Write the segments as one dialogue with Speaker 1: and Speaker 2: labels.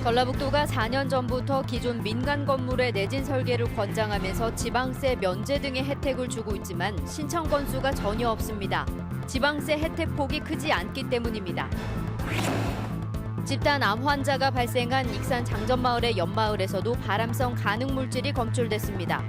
Speaker 1: 전라북도가 4년 전부터 기존 민간 건물의 내진 설계를 권장하면서 지방세 면제 등의 혜택을 주고 있지만 신청 건수가 전혀 없습니다. 지방세 혜택 폭이 크지 않기 때문입니다. 집단 암 환자가 발생한 익산 장전마을의 옆마을에서도 발암성 간흥 물질이 검출됐습니다.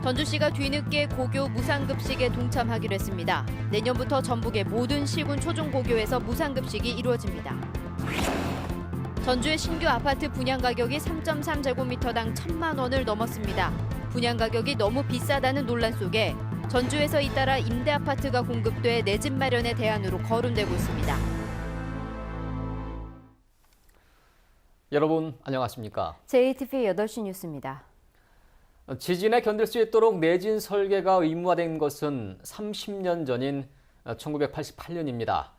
Speaker 1: 전주시가 뒤늦게 고교 무상급식에 동참하기로 했습니다. 내년부터 전북의 모든 시군 초중고교에서 무상급식이 이루어집니다. 전주의 신규 아파트 분양 가격이 3.3제곱미터당 1,000만 원을 넘었습니다. 분양 가격이 너무 비싸다는 논란 속에 전주에서 잇따라 임대 아파트가 공급돼 내 집 마련의 대안으로 거론되고 있습니다.
Speaker 2: 여러분 안녕하십니까?
Speaker 1: JTV 8시 뉴스입니다.
Speaker 2: 지진에 견딜 수 있도록 내진 설계가 의무화된 것은 30년 전인 1988년입니다.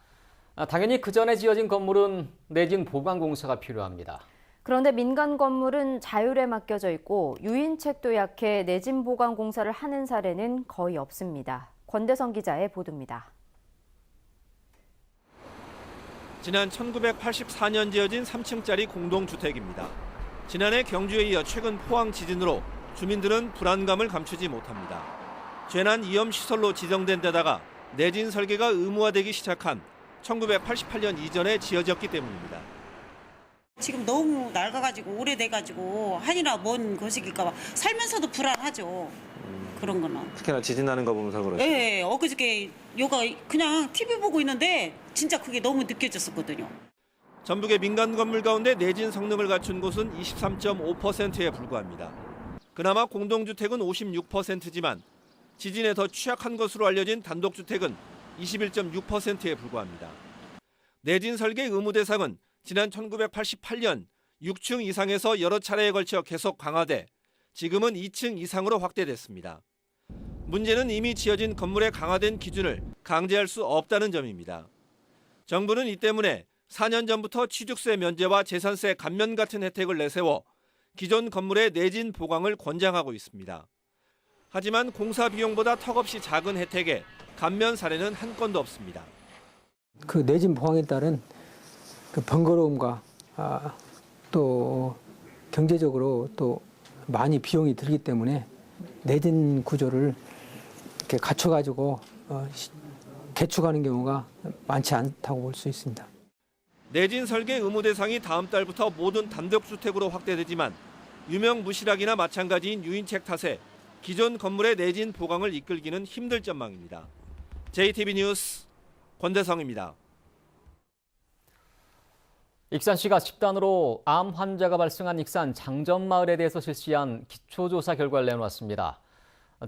Speaker 2: 당연히 그 전에 지어진 건물은 내진 보강 공사가 필요합니다.
Speaker 1: 그런데 민간 건물은 자율에 맡겨져 있고 유인책도 약해 내진 보강 공사를 하는 사례는 거의 없습니다. 권대성 기자의 보도입니다.
Speaker 3: 지난 1984년 지어진 3층짜리 공동주택입니다. 지난해 경주에 이어 최근 포항 지진으로 주민들은 불안감을 감추지 못합니다. 재난 위험 시설로 지정된 데다가 내진 설계가 의무화되기 시작한 1988년 이전에 지어졌기 때문입니다.
Speaker 4: 지금 너무 낡아가지고 오래돼가지고 한이나 먼 곳이길까 봐 살면서도 불안하죠. 그런 거는.
Speaker 5: 특히나 지진 나는 거 보면서 그러시죠?
Speaker 4: 네, 엊그저께 요가 그냥 TV 보고 있는데 진짜 그게 너무 느껴졌었거든요.
Speaker 3: 전북의 민간 건물 가운데 내진 성능을 갖춘 곳은 23.5%에 불과합니다. 그나마 공동주택은 56%지만 지진에 더 취약한 것으로 알려진 단독주택은 21.6%에 불과합니다. 내진 설계 의무 대상은 지난 1988년 6층 이상에서 여러 차례에 걸쳐 계속 강화돼 지금은 2층 이상으로 확대됐습니다. 문제는 이미 지어진 건물의 강화된 기준을 강제할 수 없다는 점입니다. 정부는 이 때문에 4년 전부터 취득세 면제와 재산세 감면 같은 혜택을 내세워 기존 건물의 내진 보강을 권장하고 있습니다. 하지만 공사 비용보다 턱없이 작은 혜택에 감면 사례는 한 건도 없습니다.
Speaker 6: 그 내진 보강에 따른 그 번거로움과 또 경제적으로 또 많이 비용이 들기 때문에 내진 구조를 이렇게 갖춰가지고 개축하는 경우가 많지 않다고 볼 수 있습니다.
Speaker 3: 내진 설계 의무 대상이 다음 달부터 모든 단독주택으로 확대되지만 유명무실하기나 마찬가지인 유인책 탓에 기존 건물의 내진 보강을 이끌기는 힘들 전망입니다. JTB 뉴스 권대성입니다.
Speaker 2: 익산시가 집단으로 암 환자가 발생한 익산 장전마을에 대해서 실시한 기초조사 결과를 내놓았습니다.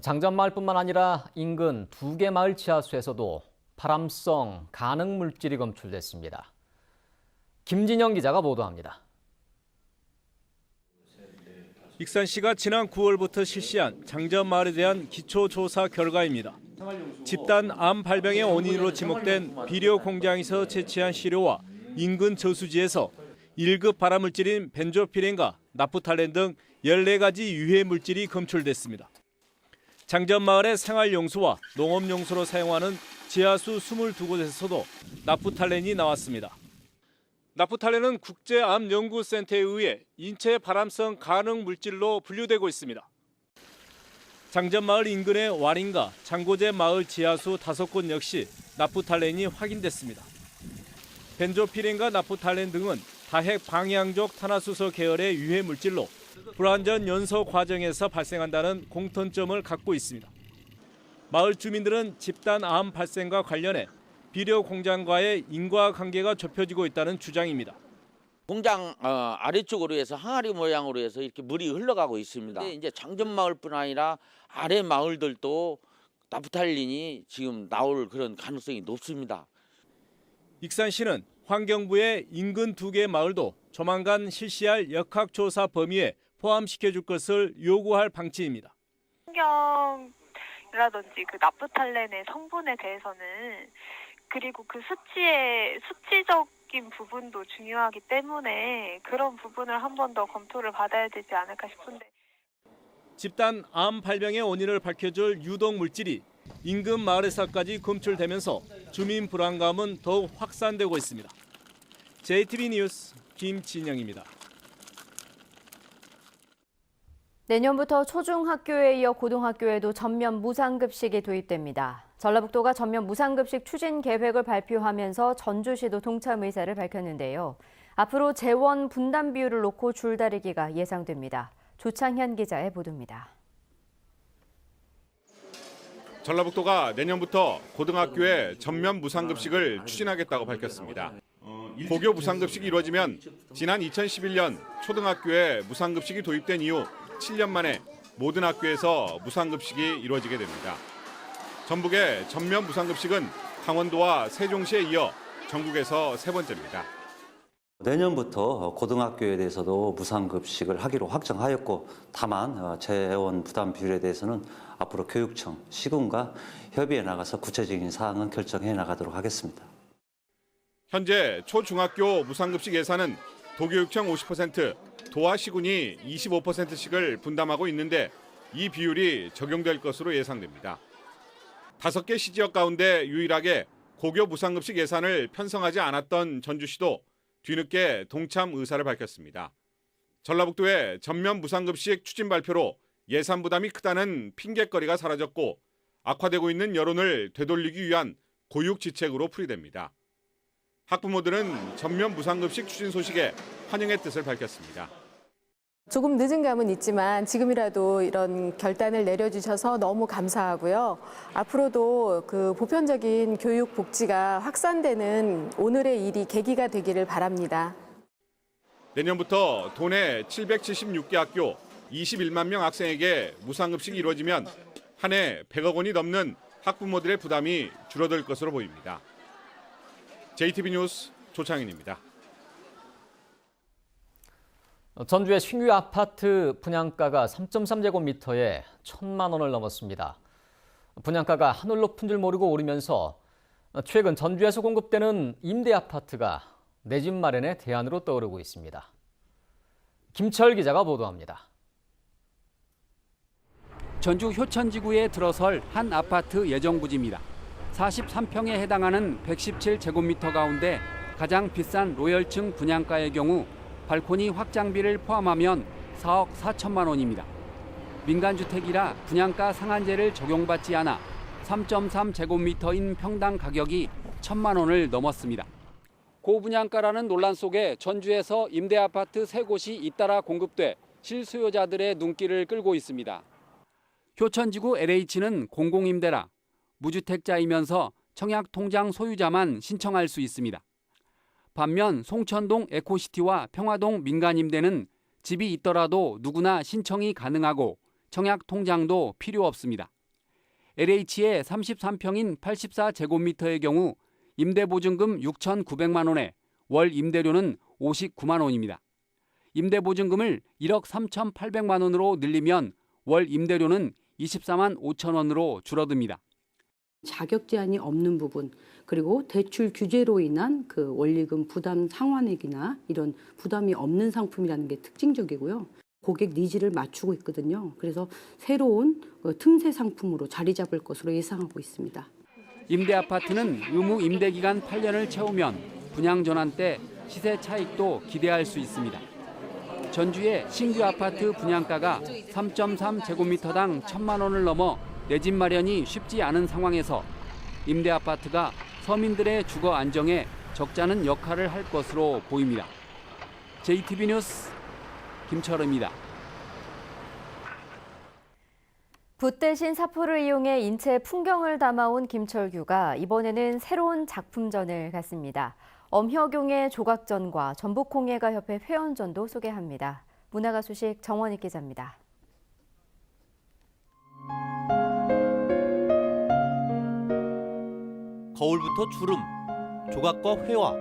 Speaker 2: 장전마을뿐만 아니라 인근 2개 마을 지하수에서도 발암성 간흥 물질이 검출됐습니다. 김진영 기자가 보도합니다.
Speaker 7: 익산시가 지난 9월부터 실시한 장전마을에 대한 기초조사 결과입니다. 집단 암 발병의 원인으로 지목된 비료 공장에서 채취한 시료와 인근 저수지에서 1급 발암물질인 벤조피렌과 나프탈렌 등 14가지 유해 물질이 검출됐습니다. 장전마을의 생활용수와 농업용수로 사용하는 지하수 22곳에서도 나프탈렌이 나왔습니다. 나프탈렌은 국제암연구센터에 의해 인체 발암성 간흥 물질로 분류되고 있습니다. 장전마을 인근의 와린과 장고제 마을 지하수 5곳 역시 나프탈렌이 확인됐습니다. 벤조피렌과 나프탈렌 등은 다핵 방향족 탄화수소 계열의 유해 물질로 불완전 연소 과정에서 발생한다는 공통점을 갖고 있습니다. 마을 주민들은 집단 암 발생과 관련해 비료 공장과의 인과관계가 좁혀지고 있다는 주장입니다.
Speaker 8: 공장 아래쪽으로 해서 항아리 모양으로 해서 이렇게 물이 흘러가고 있습니다. 근데 이제 장전마을뿐 아니라 아래 마을들도 나프탈린이 지금 나올 그런 가능성이 높습니다.
Speaker 7: 익산시는 환경부의 인근 2개 마을도 조만간 실시할 역학조사 범위에 포함시켜줄 것을 요구할 방침입니다.
Speaker 9: 환경이라든지 그 나프탈렌의 성분에 대해서는 그리고 그 수치적인 부분도 중요하기 때문에 그런 부분을 한 번 더 검토를 받아야 되지 않을까 싶은데.
Speaker 7: 집단 암 발병의 원인을 밝혀줄 유독 물질이 인근 마을에서까지 검출되면서 주민 불안감은 더욱 확산되고 있습니다. JTB 뉴스 김진영입니다.
Speaker 1: 내년부터 초중학교에 이어 고등학교에도 전면 무상급식이 도입됩니다. 전라북도가 전면 무상급식 추진 계획을 발표하면서 전주시도 동참 의사를 밝혔는데요. 앞으로 재원 분담 비율을 놓고 줄다리기가 예상됩니다. 조창현 기자의 보도입니다.
Speaker 5: 전라북도가 내년부터 고등학교에 전면 무상급식을 추진하겠다고 밝혔습니다. 고교 무상급식이 이루어지면 지난 2011년 초등학교에 무상급식이 도입된 이후 7년 만에 모든 학교에서 무상급식이 이루어지게 됩니다. 전북의 전면 무상급식은 강원도와 세종시에 이어 전국에서 세 번째입니다.
Speaker 10: 내년부터 고등학교에 대해서도 무상급식을 하기로 확정하였고, 다만 재원 부담 비율에 대해서는 앞으로 교육청, 시군과 협의해 나가서 구체적인 사항은 결정해 나가도록 하겠습니다.
Speaker 5: 현재 초중학교 무상급식 예산은 도교육청 50%, 도와 시군이 25%씩을 분담하고 있는데 이 비율이 적용될 것으로 예상됩니다. 5개 시지역 가운데 유일하게 고교 무상급식 예산을 편성하지 않았던 전주시도 뒤늦게 동참 의사를 밝혔습니다. 전라북도의 전면 무상급식 추진 발표로 예산 부담이 크다는 핑계거리가 사라졌고 악화되고 있는 여론을 되돌리기 위한 고육지책으로 풀이됩니다. 학부모들은 전면 무상급식 추진 소식에 환영의 뜻을 밝혔습니다.
Speaker 11: 조금 늦은 감은 있지만 지금이라도 이런 결단을 내려주셔서 너무 감사하고요. 앞으로도 그 보편적인 교육 복지가 확산되는 오늘의 일이 계기가 되기를 바랍니다.
Speaker 5: 내년부터 도내 776개 학교 21만 명 학생에게 무상급식이 이루어지면 한 해 100억 원이 넘는 학부모들의 부담이 줄어들 것으로 보입니다. JTB 뉴스 조창현입니다.
Speaker 2: 전주의 신규 아파트 분양가가 3.3제곱미터에 1,000만 원을 넘었습니다. 분양가가 하늘 높은 줄 모르고 오르면서 최근 전주에서 공급되는 임대 아파트가 내 집 마련의 대안으로 떠오르고 있습니다. 김철 기자가 보도합니다.
Speaker 12: 전주 효천지구에 들어설 한 아파트 예정부지입니다. 43평에 해당하는 117제곱미터 가운데 가장 비싼 로열층 분양가의 경우 발코니 확장비를 포함하면 4억 4천만 원입니다. 민간주택이라 분양가 상한제를 적용받지 않아 3.3제곱미터인 평당 가격이 1,000만 원을 넘었습니다. 고분양가라는 논란 속에 전주에서 임대아파트 3곳이 잇따라 공급돼 실수요자들의 눈길을 끌고 있습니다. 효천지구 LH는 공공임대라 무주택자이면서 청약통장 소유자만 신청할 수 있습니다. 반면 송천동 에코시티와 평화동 민간임대는 집이 있더라도 누구나 신청이 가능하고 청약통장도 필요 없습니다. LH의 33평인 84제곱미터의 경우 임대보증금 6,900만 원에 월 임대료는 59만 원입니다. 임대보증금을 1억 3,800만 원으로 늘리면 월 임대료는 24만 5천 원으로 줄어듭니다.
Speaker 13: 자격 제한이 없는 부분, 그리고 대출 규제로 인한 그 원리금 부담 상환액이나 이런 부담이 없는 상품이라는 게 특징적이고요. 고객 니즈를 맞추고 있거든요. 그래서 새로운 틈새 상품으로 자리 잡을 것으로 예상하고 있습니다.
Speaker 12: 임대아파트는 의무 임대기간 8년을 채우면 분양 전환 때 시세 차익도 기대할 수 있습니다. 전주의 신규 아파트 분양가가 3.3제곱미터당 1,000만 원을 넘어 내 집 마련이 쉽지 않은 상황에서 임대아파트가 서민들의 주거 안정에 적잖은 역할을 할 것으로 보입니다. JTB 뉴스 김철우입니다.
Speaker 1: 붓 대신 사포를 이용해 인체의 풍경을 담아온 김철규가 이번에는 새로운 작품전을 갖습니다. 엄혁용의 조각전과 전북공예가협회 회원전도 소개합니다. 문화가 소식 정원익 기자입니다.
Speaker 14: 거울부터 주름, 조각과 회화,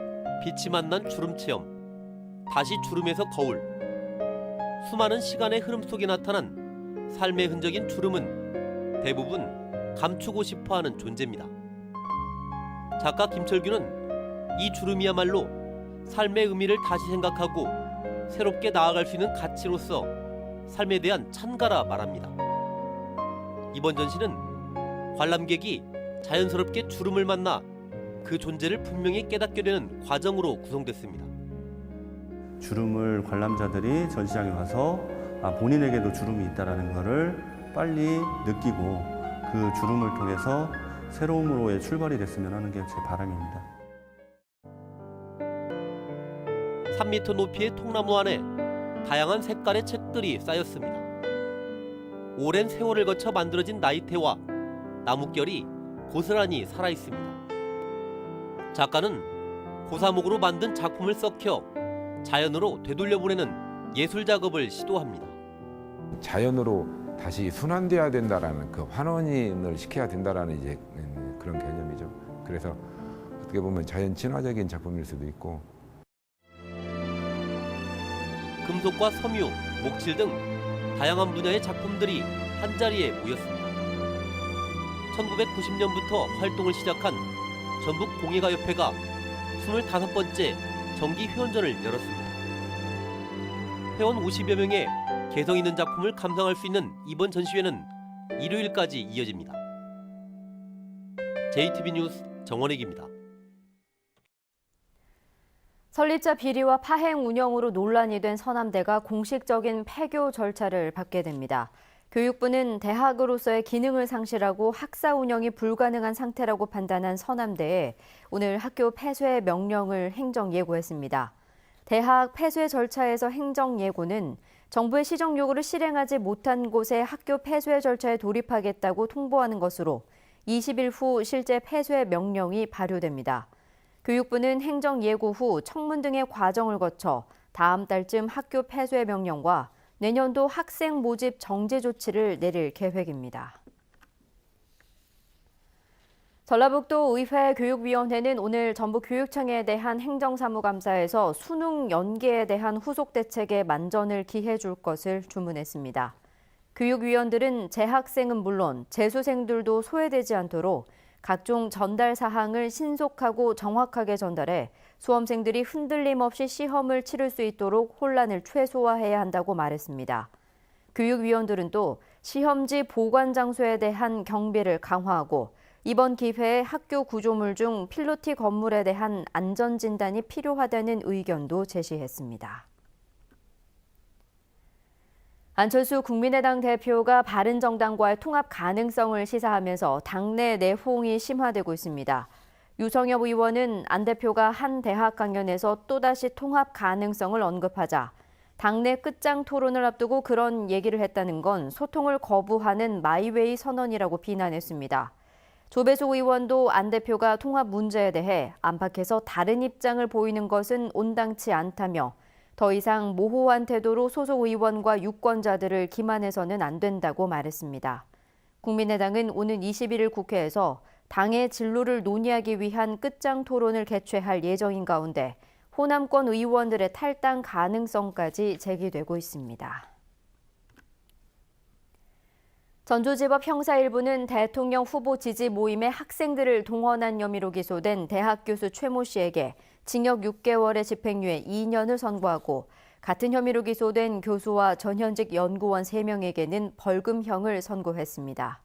Speaker 14: 빛이 만난 주름 체험, 다시 주름에서 거울. 수많은 시간의 흐름 속에 나타난 삶의 흔적인 주름은 대부분 감추고 싶어하는 존재입니다. 작가 김철규는 이 주름이야말로 삶의 의미를 다시 생각하고 새롭게 나아갈 수 있는 가치로서 삶에 대한 찬가라 말합니다. 이번 전시는 관람객이 자연스럽게 주름을 만나 그 존재를 분명히 깨닫게 되는 과정으로 구성됐습니다.
Speaker 15: 주름을 관람자들이 전시장에 가서 본인에게도 주름이 있다는 것을 빨리 느끼고 그 주름을 통해서 새로움으로의 출발이 됐으면 하는 게 제 바람입니다.
Speaker 14: 3m 높이의 통나무 안에 다양한 색깔의 책들이 쌓였습니다. 오랜 세월을 거쳐 만들어진 나이테와 나뭇결이 고스란히 살아있습니다. 작가는 고사목으로 만든 작품을 썩혀 자연으로 되돌려보내는 예술 작업을 시도합니다.
Speaker 16: 자연으로 다시 순환돼야 된다라는 그 환원을 시켜야 된다라는 이제 그런 개념이죠. 그래서 어떻게 보면 자연 친화적인 작품일 수도 있고.
Speaker 14: 금속과 섬유, 목칠 등 다양한 분야의 작품들이 한자리에 모였습니다. 1990년부터 활동을 시작한 전북공예가협회가 25번째 정기 회원전을 열었습니다. 회원 50여 명의 개성 있는 작품을 감상할 수 있는 이번 전시회는 일요일까지 이어집니다. JTB 뉴스 정원익입니다.
Speaker 1: 설립자 비리와 파행 운영으로 논란이 된 서남대가 공식적인 폐교 절차를 밟게 됩니다. 교육부는 대학으로서의 기능을 상실하고 학사 운영이 불가능한 상태라고 판단한 서남대에 오늘 학교 폐쇄 명령을 행정 예고했습니다. 대학 폐쇄 절차에서 행정 예고는 정부의 시정 요구를 실행하지 못한 곳에 학교 폐쇄 절차에 돌입하겠다고 통보하는 것으로 20일 후 실제 폐쇄 명령이 발효됩니다. 교육부는 행정 예고 후 청문 등의 과정을 거쳐 다음 달쯤 학교 폐쇄 명령과 내년도 학생 모집 정지 조치를 내릴 계획입니다. 전라북도 의회 교육위원회는 오늘 전북교육청에 대한 행정사무감사에서 수능 연계에 대한 후속 대책에 만전을 기해 줄 것을 주문했습니다. 교육위원들은 재학생은 물론 재수생들도 소외되지 않도록 각종 전달 사항을 신속하고 정확하게 전달해 수험생들이 흔들림 없이 시험을 치를 수 있도록 혼란을 최소화해야 한다고 말했습니다. 교육위원들은 또 시험지 보관 장소에 대한 경비를 강화하고 이번 기회에 학교 구조물 중 필로티 건물에 대한 안전진단이 필요하다는 의견도 제시했습니다. 안철수 국민의당 대표가 바른정당과의 통합 가능성을 시사하면서 당내 내홍이 심화되고 있습니다. 유성엽 의원은 안 대표가 한 대학 강연에서 또다시 통합 가능성을 언급하자 당내 끝장 토론을 앞두고 그런 얘기를 했다는 건 소통을 거부하는 마이웨이 선언이라고 비난했습니다. 조배수 의원도 안 대표가 통합 문제에 대해 안팎에서 다른 입장을 보이는 것은 온당치 않다며 더 이상 모호한 태도로 소속 의원과 유권자들을 기만해서는 안 된다고 말했습니다. 국민의당은 오는 21일 국회에서 당의 진로를 논의하기 위한 끝장 토론을 개최할 예정인 가운데 호남권 의원들의 탈당 가능성까지 제기되고 있습니다. 전주지법 형사 1부는 대통령 후보 지지 모임에 학생들을 동원한 혐의로 기소된 대학 교수 최모 씨에게 징역 6개월의 집행유예 2년을 선고하고 같은 혐의로 기소된 교수와 전현직 연구원 3명에게는 벌금형을 선고했습니다.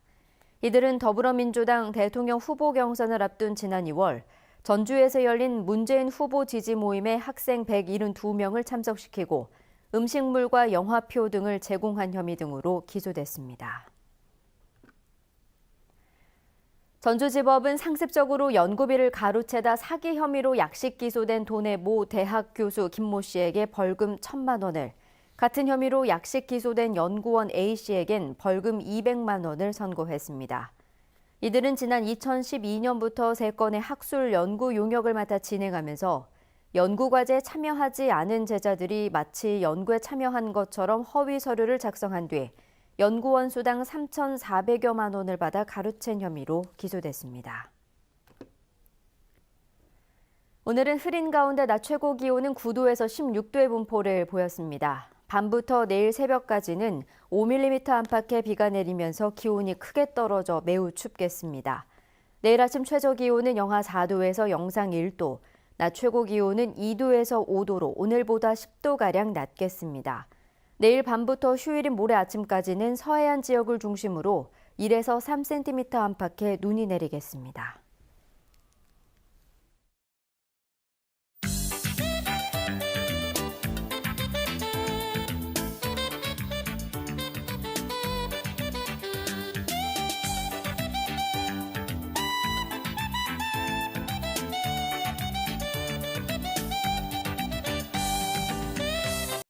Speaker 1: 이들은 더불어민주당 대통령 후보 경선을 앞둔 지난 2월 전주에서 열린 문재인 후보 지지 모임에 학생 172명을 참석시키고 음식물과 영화표 등을 제공한 혐의 등으로 기소됐습니다. 전주지법은 상습적으로 연구비를 가로채다 사기 혐의로 약식 기소된 도내 모 대학 교수 김모 씨에게 벌금 1,000만 원을, 같은 혐의로 약식 기소된 연구원 A 씨에겐 벌금 200만 원을 선고했습니다. 이들은 지난 2012년부터 3건의 학술 연구 용역을 맡아 진행하면서 연구과제에 참여하지 않은 제자들이 마치 연구에 참여한 것처럼 허위 서류를 작성한 뒤 연구원 수당 3,400여만 원을 받아 가로챈 혐의로 기소됐습니다. 오늘은 흐린 가운데 낮 최고 기온은 9도에서 16도의 분포를 보였습니다. 밤부터 내일 새벽까지는 5mm 안팎의 비가 내리면서 기온이 크게 떨어져 매우 춥겠습니다. 내일 아침 최저 기온은 영하 4도에서 영상 1도, 낮 최고 기온은 2도에서 5도로 오늘보다 10도가량 낮겠습니다. 내일 밤부터 휴일인 모레 아침까지는 서해안 지역을 중심으로 1에서 3cm 안팎의 눈이 내리겠습니다.